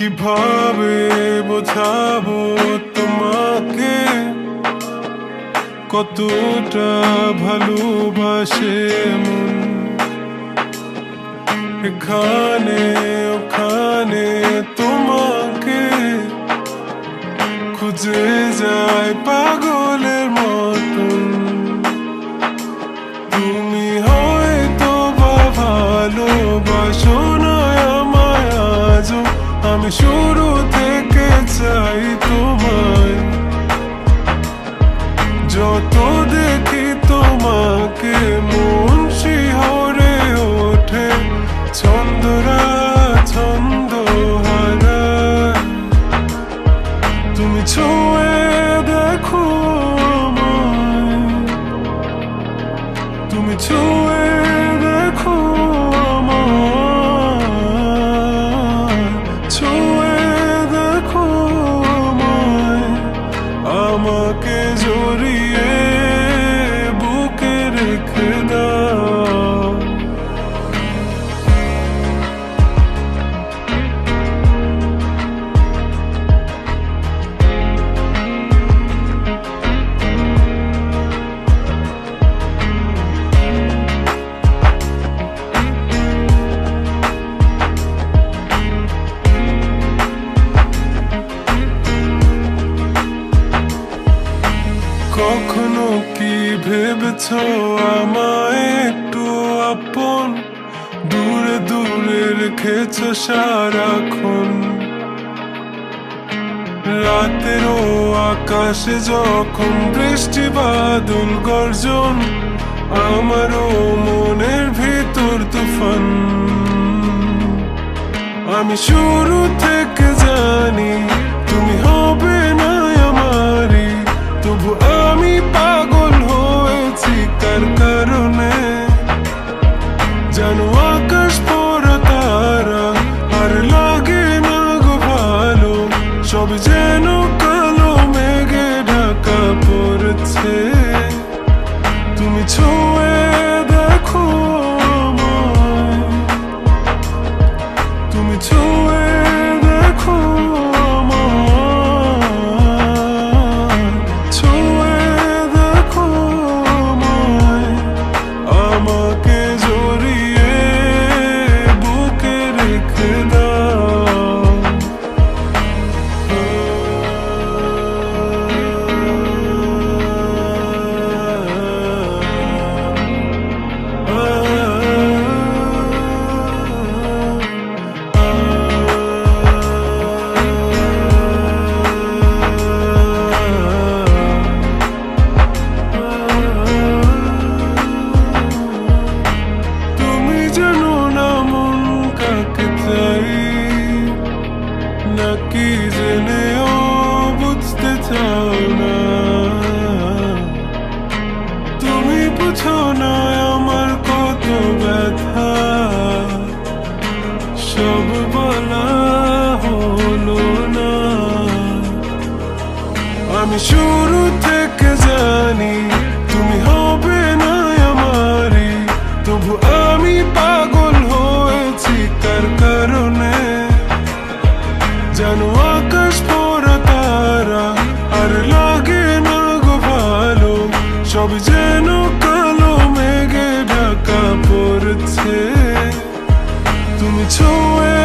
কিভাবে বোঝাবো তোমাকে কতটা ভালোবাসে মন। এখানে ওখানে তোমাকে খুঁজে যায় পাগলের মতন। তুমি হয়তো বা ভালোবাসো না আমায় আজও, আমি শুরু থেকে চাই তোমায়। যত দেখি তোমাকে মন শিহরে ওঠে, ছন্দরা ছন্দ হারায়। তুমি ছুঁয়ে দেখো আমায়, তুমি ছুঁয়ে দেখো আমায়, ছুঁয়ে দেখো আমায়। আমাকে জড়িয়ে বুকে রেখে দাও। কখনো কি ভেবেছ আমায় একটু আপন, দূরে দূরে রেখেছ সারাক্ষণ। রাতেরও আকাশে যখন বৃষ্টি বাদল গর্জন, আমারও মনের ভিতর তুফান। আমি শুরু থেকে জানি তুমি হবে না আমারই, তবু আমি পাগল হয়েছি কার কারণে। জানো আকাশ পড়া তারা আর লাগে না গো ভালো, সব যেন কালো মেঘে ঢাকা পড়েছে। তুমি ছুঁয়ে দেখো আমায়, তুমি ছুঁয়ে দেখো আমায়, ছুঁয়ে দেখো আমায়। আমাকে জড়িয়ে বুকে রেখে দাও। তুমি জানো না মন কাকে চাই, নাকি জেনেও বুঝতে চাও না। তুমি বুঝো না আমার কত ব্যথা, সব বলা হলো না। আমি শুরু থেকে জানি তুমি হবে না আমারই, তবু আমি পাগল হয়েছি কার কারণে। জানো আকাশ পড়া তারা আর লাগে না গো ভালো, সব যেন কালো মেঘে ঢাকা পড়েছে। তুমি ছুঁয়ে